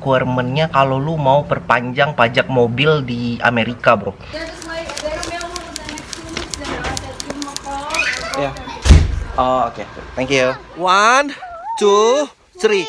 requirementnya kalau lu mau perpanjang pajak mobil di Amerika, bro. Ya. Oh, oke. Thank you. 1, 2, 3.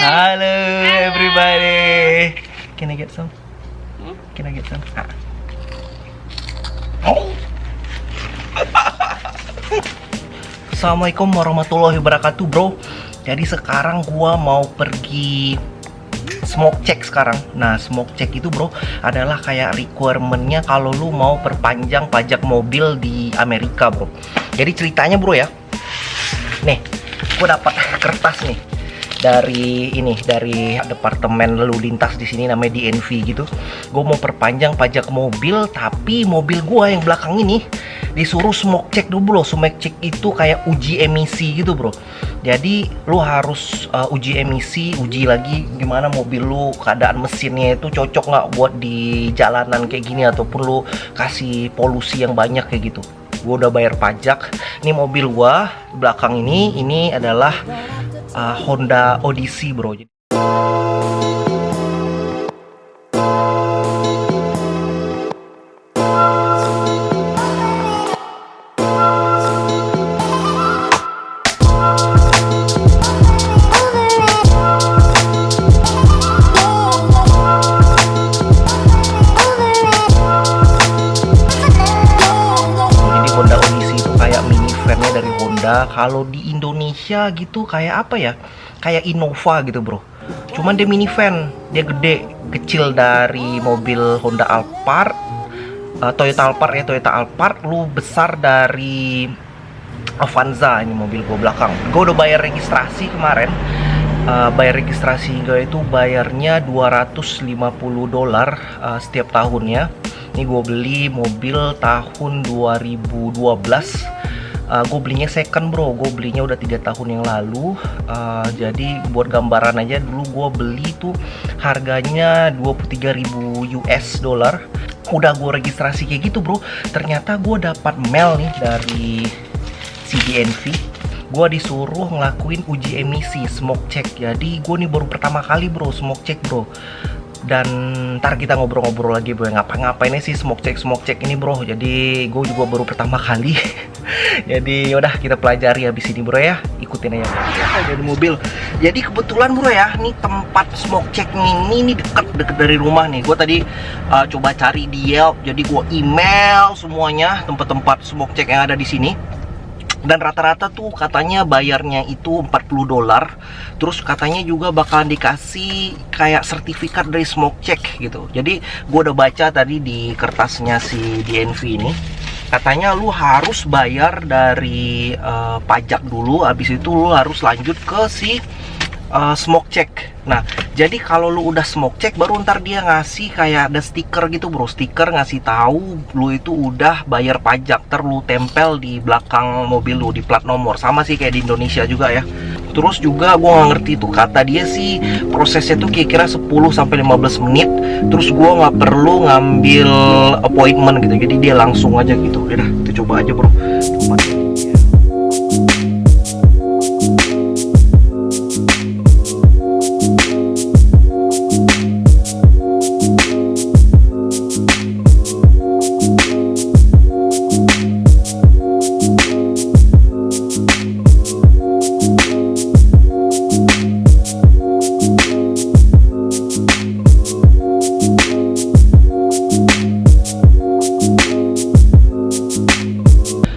Halo everybody. Can I get some? Can I get some? Assalamualaikum warahmatullahi wabarakatuh, bro. Jadi sekarang gua mau pergi smoke check sekarang. Nah, smoke check itu, bro, adalah kayak requirementnya kalau lu mau perpanjang pajak mobil di Amerika, bro. Jadi ceritanya, bro, ya. Nih, gua dapat kertas nih dari departemen lalu lintas di sini, namanya DNV gitu. Gue mau perpanjang pajak mobil, tapi mobil gue yang belakang ini disuruh smoke check dulu, bro. Smoke check itu kayak uji emisi gitu, bro. Jadi lu harus uji emisi, uji lagi gimana mobil lu, keadaan mesinnya itu cocok nggak buat di jalanan kayak gini, ataupun lu kasih polusi yang banyak kayak gitu. Gue udah bayar pajak. Ini mobil gue belakang ini adalah Honda Odyssey, bro. Honda Odyssey itu kayak minivan-nya dari Honda. Kalau di Indonesia gitu kayak apa ya? Kayak Innova gitu, bro. Cuman dia minivan, dia gede, kecil dari mobil Honda Alphard, Toyota Alphard, lu besar dari Avanza. Ini mobil gue belakang. Gue udah bayar registrasi kemarin. Bayar registrasi gue itu bayarnya $250 setiap tahunnya. Ini gue beli mobil tahun 2012. Gue belinya second, bro. Gue belinya udah 3 tahun yang lalu. Jadi buat gambaran aja, dulu gue beli tuh harganya 23.000 US dollar. Udah gue registrasi kayak gitu, bro. Ternyata gue dapat mail nih dari CDNV. Gue disuruh ngelakuin uji emisi, smoke check. Jadi gue nih baru pertama kali, bro, smoke check, bro. Dan ntar kita ngobrol-ngobrol lagi, bro. Ngapainnya sih smoke check ini, bro. Jadi gue juga baru pertama kali. Jadi yaudah kita pelajari habis ini, bro, ya. Ikutin aja, bro. Dari mobil. Jadi kebetulan, bro, ya, nih tempat smoke check ini deket dari rumah nih. Gue tadi coba cari di Yelp. Jadi gue email semuanya tempat-tempat smoke check yang ada di sini. Dan rata-rata tuh katanya bayarnya itu $40. Terus katanya juga bakalan dikasih kayak sertifikat dari smoke check gitu. Jadi gue udah baca tadi di kertasnya si DNV ini, katanya lu harus bayar dari pajak dulu. Habis itu lu harus lanjut ke si smoke check. Nah, jadi kalau lu udah smoke check, baru ntar dia ngasih kayak ada stiker gitu, bro. Stiker ngasih tahu lu itu udah bayar pajak. Ntar lu tempel di belakang mobil lu, di plat nomor. Sama sih kayak di Indonesia juga ya. Terus juga gua nggak ngerti tuh, kata dia sih prosesnya tuh kira-kira 10-15 menit. Terus gua nggak perlu ngambil appointment gitu. Jadi dia langsung aja gitu. Udah, kita coba aja, bro. Coba.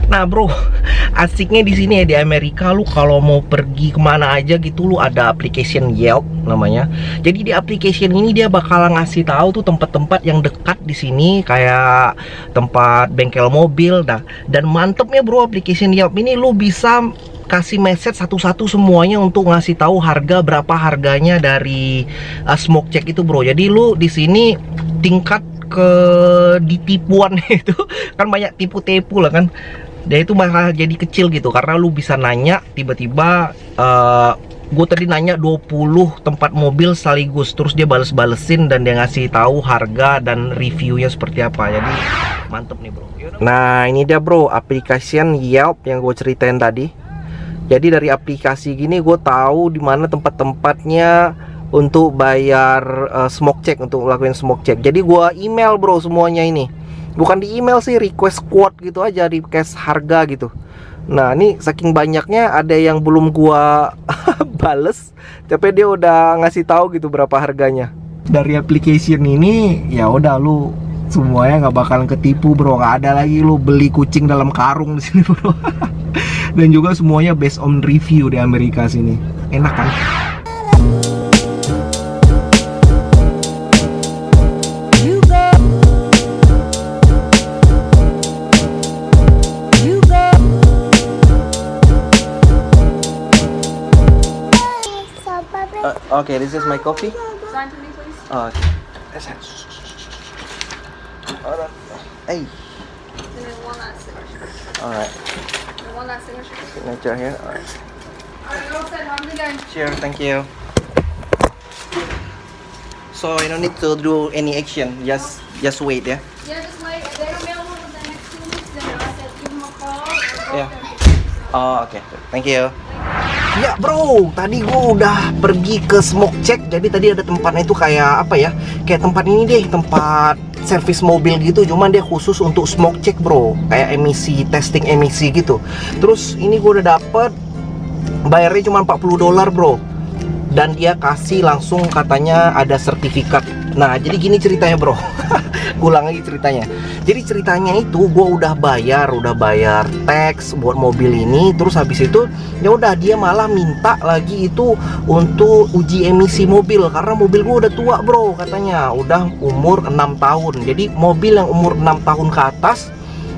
Nah, bro, asiknya di sini ya, di Amerika lu kalau mau pergi kemana aja gitu, lu ada application Yelp namanya. Jadi di application ini dia bakalan ngasih tahu tuh tempat-tempat yang dekat di sini, kayak tempat bengkel mobil. Nah, dan mantepnya, bro, application Yelp ini lu bisa kasih message satu-satu semuanya untuk ngasih tahu harga, berapa harganya dari smoke check itu bro. Jadi lu di sini tingkat ke ditipuan itu kan banyak tipu-tipu lah kan. Dia itu bakal jadi kecil gitu karena lu bisa nanya tiba-tiba gue tadi nanya 20 tempat mobil sekaligus, terus dia balesin dan dia ngasih tahu harga dan reviewnya seperti apa. Jadi mantep nih bro. Nah ini dia bro, aplikasian Yelp yang gue ceritain tadi. Jadi dari aplikasi gini gue tahu di mana tempat-tempatnya untuk bayar smoke check, untuk ngelakuin smoke check. Jadi gue email bro semuanya ini. Bukan di email sih, request quote gitu aja, request harga gitu. Nah ini saking banyaknya ada yang belum gua bales, tapi dia udah ngasih tahu gitu berapa harganya. Dari application ini ya udah lu semuanya nggak bakalan ketipu bro, nggak ada lagi lu beli kucing dalam karung di sini bro. Dan juga semuanya based on review di Amerika sini, enak kan? Okay, this is my coffee. Sign for me, please. Okay. Alright. Hey. And then one last signature. Alright. And one last signature. Signature here. Alright. Alright, you're all set. Have a good day. Sure. Thank you. So I don't need to do any action. Just wait, yeah. Yeah, just wait. If they're available within the next 2 weeks, then I said give them a call. Or Yeah. them. Oh, okay. Thank you. Ya bro, tadi gue udah pergi ke smoke check. Jadi tadi ada tempatnya itu kayak apa ya, kayak tempat ini deh, tempat servis mobil gitu. Cuman dia khusus untuk smoke check bro, kayak emisi, testing emisi gitu. Terus ini gue udah dapet, bayarnya cuma $40 bro. Dan dia kasih langsung katanya ada sertifikat. Nah jadi gini ceritanya bro. Ulang lagi ceritanya. Jadi ceritanya itu gue udah bayar tax buat mobil ini. Terus habis itu ya udah dia malah minta lagi itu untuk uji emisi mobil, karena mobil gue udah tua bro, katanya udah umur 6 tahun. Jadi mobil yang umur 6 tahun ke atas,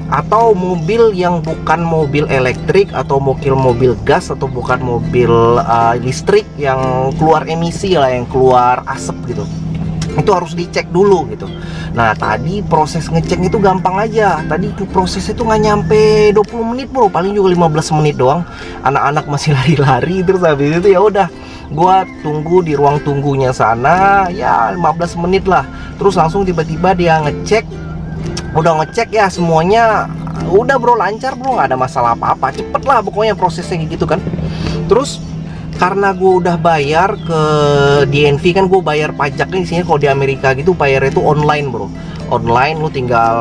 atau mobil yang bukan mobil elektrik, atau mobil gas, atau bukan mobil listrik yang keluar emisi lah, yang keluar asap gitu, itu harus dicek dulu gitu. Nah tadi proses ngecek itu gampang aja. Tadi proses itu nggak nyampe 20 menit bro, paling juga 15 menit doang. Anak-anak masih lari-lari. Terus habis itu ya udah gua tunggu di ruang tunggunya sana ya 15 menit lah. Terus langsung tiba-tiba dia ngecek. Udah ngecek ya semuanya udah bro, lancar bro, nggak ada masalah apa-apa. Cepet lah pokoknya prosesnya gitu kan. Terus karena gue udah bayar ke DNV, kan gue bayar pajaknya di sini. Kalau di Amerika gitu bayarnya itu online bro, online. Lu tinggal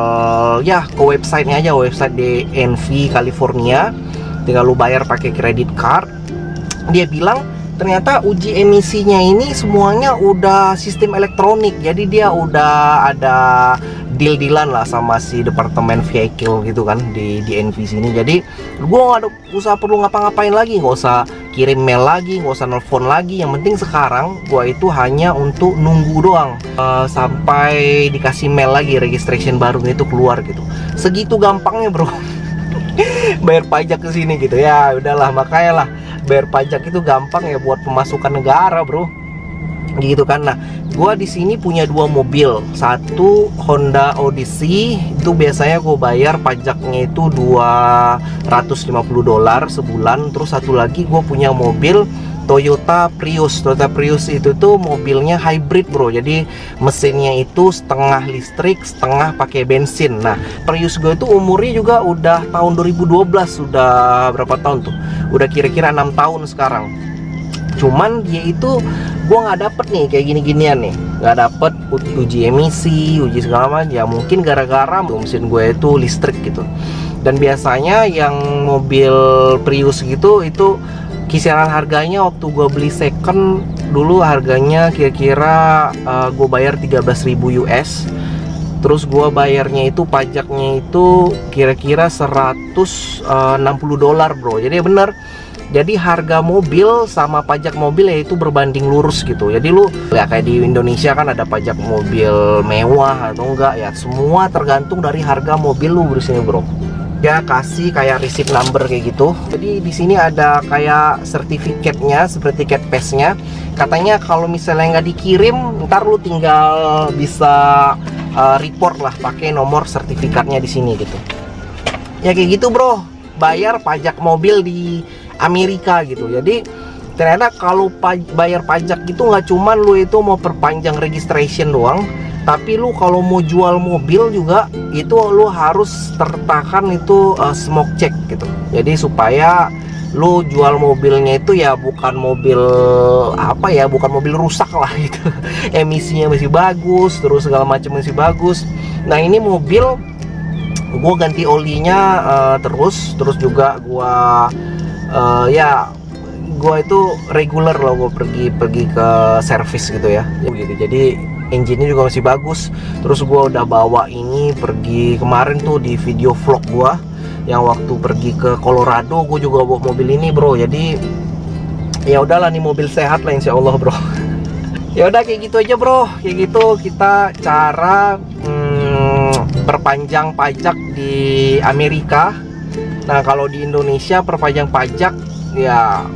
ya ke websitenya aja, website DNV California, tinggal lu bayar pakai credit card. Dia bilang ternyata uji emisinya ini semuanya udah sistem elektronik, jadi dia udah ada deal-dealan lah sama si departemen vehicle gitu kan di DNV sini. Jadi gue gak ada usah perlu ngapa-ngapain lagi, nggak usah kirim mail lagi, nggak usah nelfon lagi. Yang penting sekarang gue itu hanya untuk nunggu doang sampai dikasih mail lagi registration baru itu keluar gitu. Segitu gampangnya bro. Bayar pajak ke sini gitu ya. Udahlah, makanya lah bayar pajak itu gampang ya buat pemasukan negara bro, gitu kan. Nah gua di sini punya 2 mobil. Satu Honda Odyssey, itu biasanya gue bayar pajaknya itu $250 sebulan. Terus satu lagi gue punya mobil Toyota Prius. Toyota Prius itu tuh mobilnya hybrid bro, jadi mesinnya itu setengah listrik, setengah pakai bensin. Nah Prius gue itu umurnya juga udah tahun 2012, sudah berapa tahun tuh, udah kira-kira 6 tahun sekarang. Cuman dia itu gue nggak dapet nih kayak gini-ginian nih, nggak dapet uji emisi, uji segala macam. Ya mungkin gara-gara mesin gue itu listrik gitu. Dan biasanya yang mobil Prius gitu itu kisaran harganya waktu gue beli second dulu harganya kira-kira gue bayar 13.000 US. Terus gue bayarnya itu pajaknya itu kira-kira $160 bro. Jadi bener, jadi harga mobil sama pajak mobil ya itu berbanding lurus gitu. Jadi lu ya kayak di Indonesia kan ada pajak mobil mewah atau enggak ya, semua tergantung dari harga mobil lu di sini bro. Dia kasih kayak receipt number kayak gitu. Jadi di sini ada kayak sertifikatnya, seperti tiket pesnya. Katanya kalau misalnya nggak dikirim, ntar lu tinggal bisa report lah pakai nomor sertifikatnya di sini gitu. Ya kayak gitu bro, bayar pajak mobil di Amerika gitu. Jadi ternyata kalau bayar pajak itu nggak cuman lu itu mau perpanjang registration doang, tapi lu kalau mau jual mobil juga itu lu harus sertakan itu smoke check gitu. Jadi supaya lu jual mobilnya itu ya bukan mobil apa ya, bukan mobil rusak lah gitu. Emisinya masih bagus, terus segala macam masih bagus. Nah ini mobil gue ganti olinya terus juga gue ya gue itu regular loh, gue pergi ke servis gitu ya gitu. Jadi engine-nya juga masih bagus. Terus gue udah bawa ini pergi kemarin tuh di video vlog gue yang waktu pergi ke Colorado, gue juga bawa mobil ini bro. Jadi ya udahlah, nih mobil sehat lah insya Allah bro. Ya udah kayak gitu aja bro, kayak gitu kita cara perpanjang pajak di Amerika. Nah kalau di Indonesia perpanjang pajak ya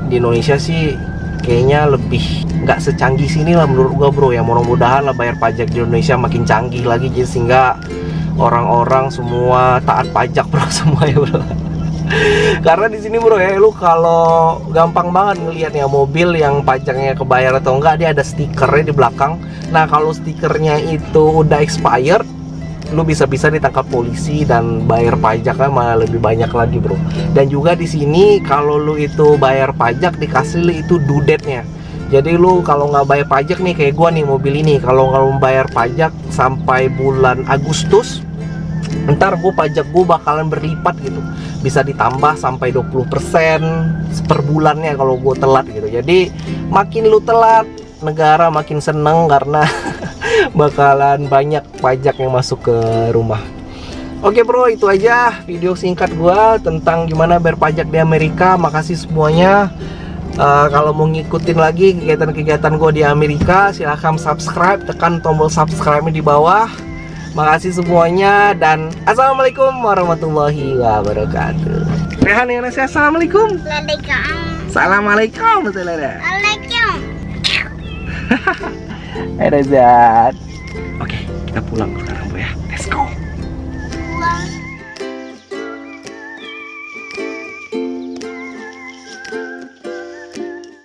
di Indonesia sih kayaknya lebih nggak secanggih sini lah menurut gua bro. Ya mudah-mudahan lah bayar pajak di Indonesia makin canggih lagi, jadi sehingga orang-orang semua taat pajak bro semua ya bro. Karena di sini bro ya, lu kalau gampang banget ngelihat ya mobil yang pajaknya kebayar atau enggak, dia ada stikernya di belakang. Nah kalau stikernya itu udah expired, lu bisa-bisa ditangkap polisi dan bayar pajaknya malah lebih banyak lagi bro. Dan juga di sini kalau lu itu bayar pajak dikasih itu due date-nya. Jadi lu kalau nggak bayar pajak nih kayak gua nih mobil ini, kalau nggak bayar pajak sampai bulan Agustus, ntar pajak gua bakalan berlipat gitu, bisa ditambah sampai 20% per bulannya kalau gua telat gitu. Jadi makin lu telat, negara makin seneng karena bakalan banyak pajak yang masuk ke rumah. Oke bro, itu aja video singkat gua tentang gimana bayar pajak di Amerika. Makasih semuanya. Kalau mau ngikutin lagi kegiatan-kegiatan gue di Amerika, silahkan subscribe, tekan tombol subscribe di bawah. Makasih semuanya dan assalamualaikum warahmatullahi wabarakatuh. Rehan yang nasi assalamualaikum. Assalamualaikum. Assalamualaikum. Ada Zat. Oke, kita pulang sekarang bro ya. Let's go. Pulang.